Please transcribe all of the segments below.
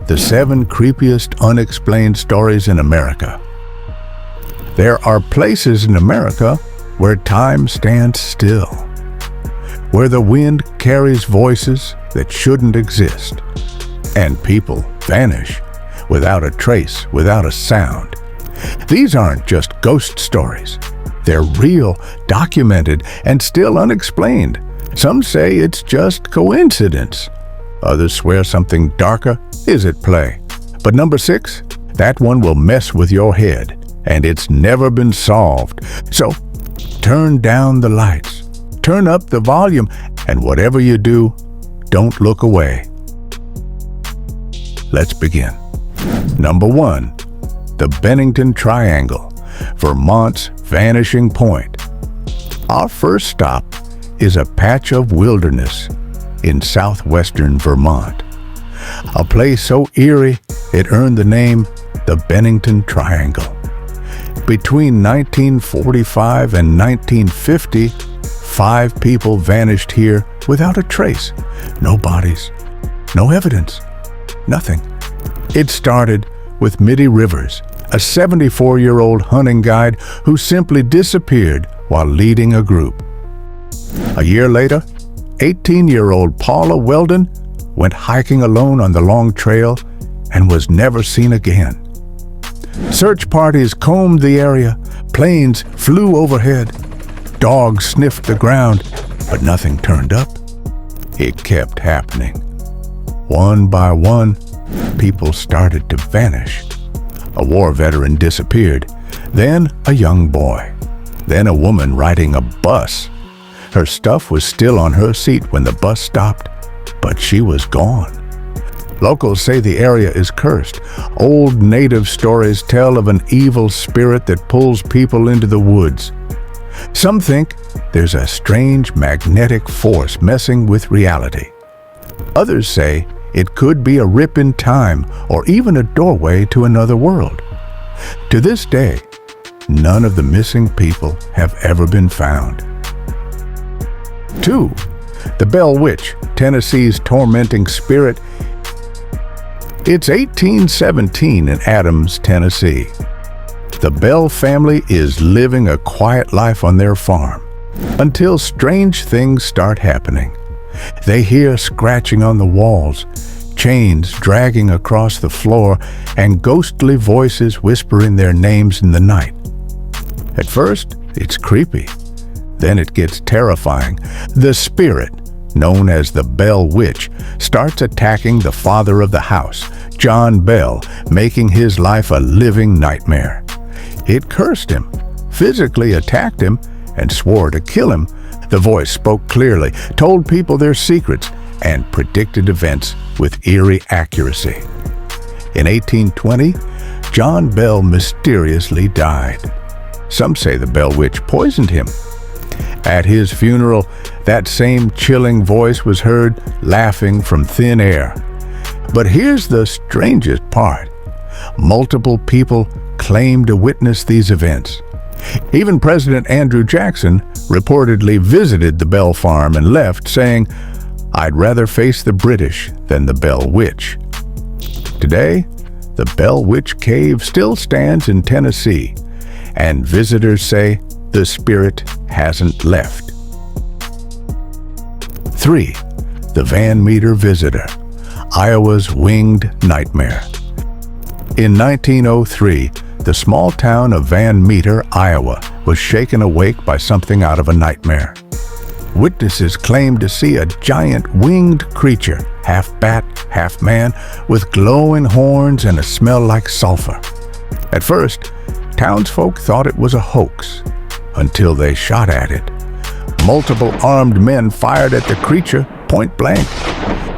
the 7 creepiest unexplained stories in America. There are places in America where time stands still, where the wind carries voices that shouldn't exist, and people vanish without a trace, without a sound. These aren't just ghost stories. They're real, documented, and still unexplained. Some say it's just coincidence. Others swear something darker is at play. But number 6, that one will mess with your head, and it's never been solved. So, turn down the lights, turn up the volume, and whatever you do, don't look away. Let's begin. Number 1, the Bennington Triangle, Vermont's Vanishing Point. Our first stop is a patch of wilderness in southwestern Vermont. A place so eerie it earned the name the Bennington Triangle. Between 1945 and 1950, 5 people vanished here without a trace. No bodies, no evidence, nothing. It started with Mitty Rivers, a 74-year-old hunting guide who simply disappeared while leading a group. A year later, 18-year-old Paula Weldon went hiking alone on the long trail and was never seen again. Search parties combed the area, planes flew overhead, dogs sniffed the ground, but nothing turned up. It kept happening. One by one, people started to vanish. A war veteran disappeared, then a young boy, then a woman riding a bus. Her stuff was still on her seat when the bus stopped, but she was gone. Locals say the area is cursed. Old native stories tell of an evil spirit that pulls people into the woods. Some think there's a strange magnetic force messing with reality. Others say it could be a rip in time or even a doorway to another world. To this day, none of the missing people have ever been found. 2. The Bell Witch, Tennessee's tormenting spirit. It's 1817 in Adams, Tennessee. The Bell family is living a quiet life on their farm until strange things start happening. They hear scratching on the walls, chains dragging across the floor, and ghostly voices whispering their names in the night. At first, it's creepy. Then it gets terrifying. The spirit, known as the Bell Witch, starts attacking the father of the house, John Bell, making his life a living nightmare. It cursed him, physically attacked him, and swore to kill him. The voice spoke clearly, told people their secrets, and predicted events with eerie accuracy. In 1820, John Bell mysteriously died. Some say the Bell Witch poisoned him. At his funeral, that same chilling voice was heard laughing from thin air. But here's the strangest part. Multiple people claimed to witness these events. Even President Andrew Jackson reportedly visited the Bell farm and left, saying, "I'd rather face the British than the Bell Witch." Today, the Bell Witch Cave still stands in Tennessee, and visitors say the spirit hasn't left. 3. The Van Meter Visitor, Iowa's winged nightmare. In 1903, the small town of Van Meter, Iowa, was shaken awake by something out of a nightmare. Witnesses claimed to see a giant winged creature, half bat, half man, with glowing horns and a smell like sulfur. At first, townsfolk thought it was a hoax, until they shot at it. Multiple armed men fired at the creature point blank.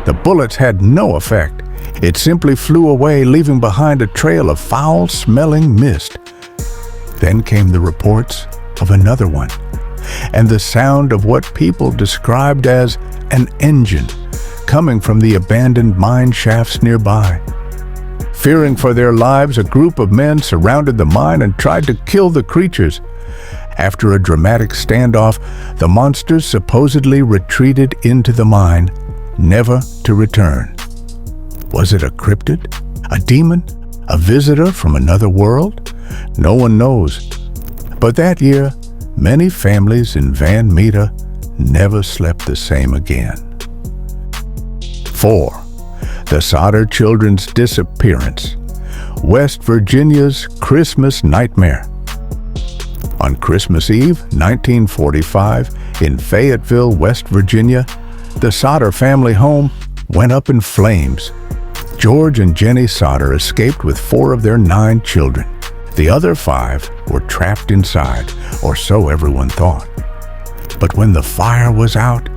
The bullets had no effect. It simply flew away, leaving behind a trail of foul-smelling mist. Then came the reports of another one, and the sound of what people described as an engine coming from the abandoned mine shafts nearby. Fearing for their lives, a group of men surrounded the mine and tried to kill the creatures. After a dramatic standoff, the monsters supposedly retreated into the mine, never to return. Was it a cryptid? A demon? A visitor from another world? No one knows. But that year, many families in Van Meter never slept the same again. 4. The Sodder children's disappearance. West Virginia's Christmas nightmare. On Christmas Eve, 1945, in Fayetteville, West Virginia, the Sodder family home went up in flames. George and Jenny Sodder escaped with 4 of their 9 children. The other 5 were trapped inside, or so everyone thought. But when the fire was out,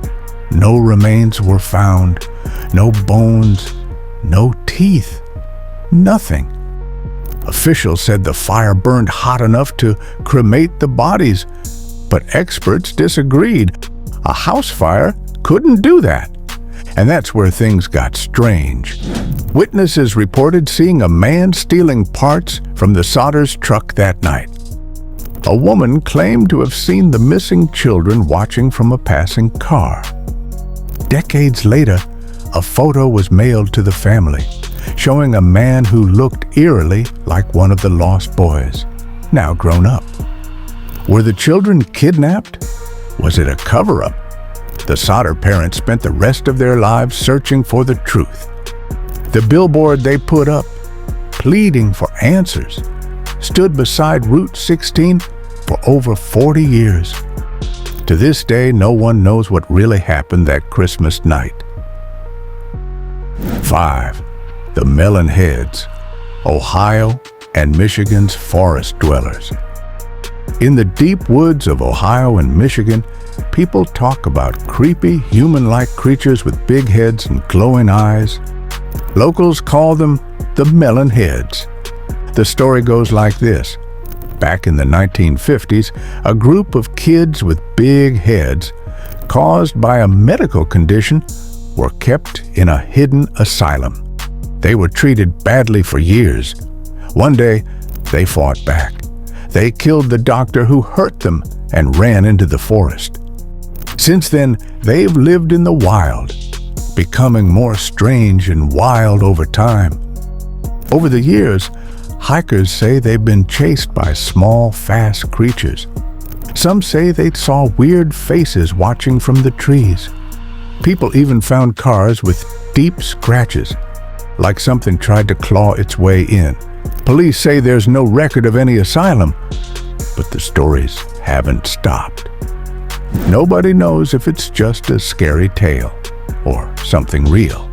no remains were found, no bones, no teeth, nothing. Officials said the fire burned hot enough to cremate the bodies, but experts disagreed. A house fire couldn't do that. And that's where things got strange. Witnesses reported seeing a man stealing parts from the Sodder's truck that night. A woman claimed to have seen the missing children watching from a passing car. Decades later, a photo was mailed to the family, showing a man who looked eerily like one of the lost boys, now grown up. Were the children kidnapped? Was it a cover-up? The Sodder parents spent the rest of their lives searching for the truth. The billboard they put up, pleading for answers, stood beside Route 16 for over 40 years. To this day, no one knows what really happened that Christmas night. 5. The Melon Heads, Ohio and Michigan's forest dwellers. In the deep woods of Ohio and Michigan, people talk about creepy, human-like creatures with big heads and glowing eyes. Locals call them the Melon Heads. The story goes like this. Back in the 1950s, a group of kids with big heads, caused by a medical condition, were kept in a hidden asylum. They were treated badly for years. One day, they fought back. They killed the doctor who hurt them and ran into the forest. Since then, they've lived in the wild, becoming more strange and wild over time. Over the years, hikers say they've been chased by small, fast creatures. Some say they saw weird faces watching from the trees. People even found cars with deep scratches, like something tried to claw its way in. Police say there's no record of any asylum, but the stories haven't stopped. Nobody knows if it's just a scary tale or something real.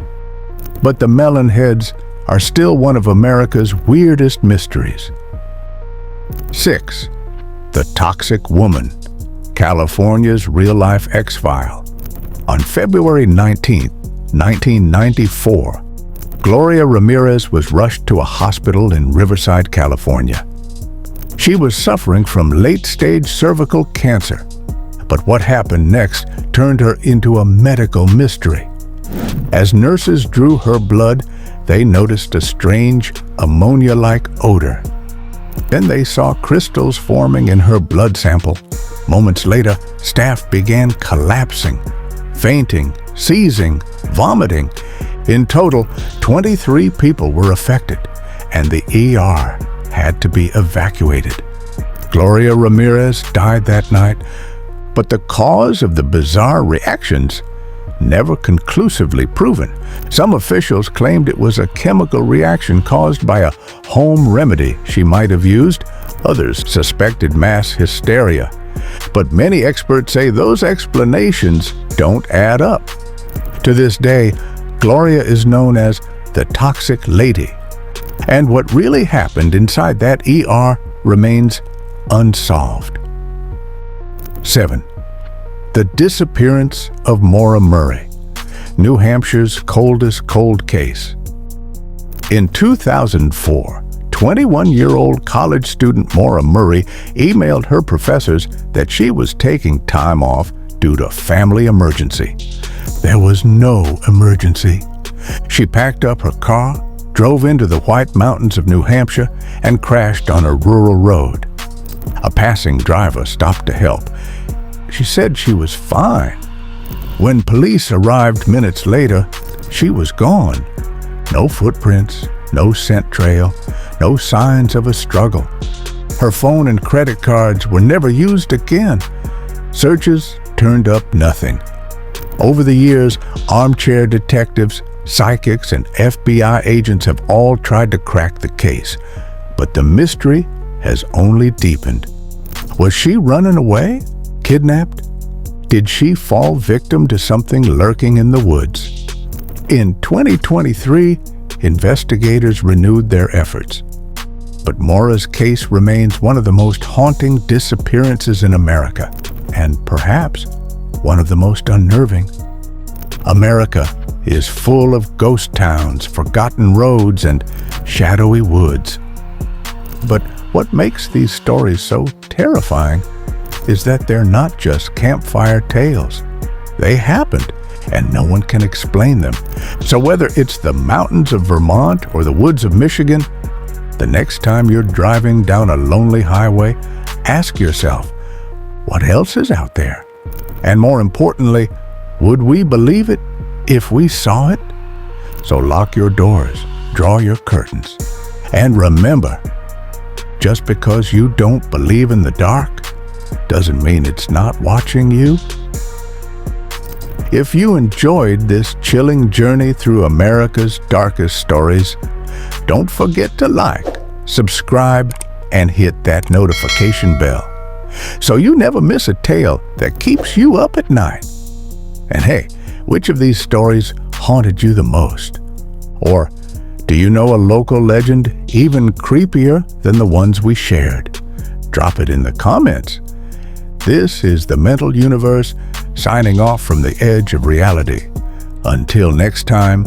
But the Melon Heads are still one of America's weirdest mysteries. 6. The Toxic Woman, California's real-life X-File. On February 19, 1994, Gloria Ramirez was rushed to a hospital in Riverside, California. She was suffering from late-stage cervical cancer, but what happened next turned her into a medical mystery. As nurses drew her blood, they noticed a strange, ammonia-like odor. Then they saw crystals forming in her blood sample. Moments later, staff began collapsing, fainting, seizing, vomiting. In total, 23 people were affected, and the ER had to be evacuated. Gloria Ramirez died that night, but the cause of the bizarre reactions never conclusively proven. Some officials claimed it was a chemical reaction caused by a home remedy she might have used. Others suspected mass hysteria. But many experts say those explanations don't add up. To this day, Gloria is known as the Toxic Lady. And what really happened inside that ER remains unsolved. 7. The Disappearance of Maura Murray, New Hampshire's coldest cold case. In 2004, 21-year-old college student Maura Murray emailed her professors that she was taking time off due to family emergency. There was no emergency. She packed up her car, drove into the White Mountains of New Hampshire, and crashed on a rural road. A passing driver stopped to help. She said she was fine. When police arrived minutes later, she was gone. No footprints, no scent trail, no signs of a struggle. Her phone and credit cards were never used again. Searches turned up nothing. Over the years, armchair detectives, psychics, and FBI agents have all tried to crack the case, but the mystery has only deepened. Was she running away? Kidnapped? Did she fall victim to something lurking in the woods? In 2023, investigators renewed their efforts. But Maura's case remains one of the most haunting disappearances in America, and perhaps one of the most unnerving. America is full of ghost towns, forgotten roads, and shadowy woods. But what makes these stories so terrifying is that they're not just campfire tales. They happened, and no one can explain them. So whether it's the mountains of Vermont or the woods of Michigan, the next time you're driving down a lonely highway, ask yourself, what else is out there? And more importantly, would we believe it if we saw it? So lock your doors, draw your curtains, and remember, just because you don't believe in the dark doesn't mean it's not watching you. If you enjoyed this chilling journey through America's darkest stories, don't forget to like, subscribe, and hit that notification bell so you never miss a tale that keeps you up at night. And hey, which of these stories haunted you the most? Or do you know a local legend even creepier than the ones we shared? Drop it in the comments. This is the Mental Universe signing off from the edge of reality. Until next time,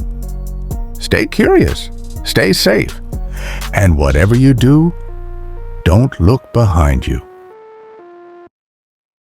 stay curious, stay safe, and whatever you do, don't look behind you.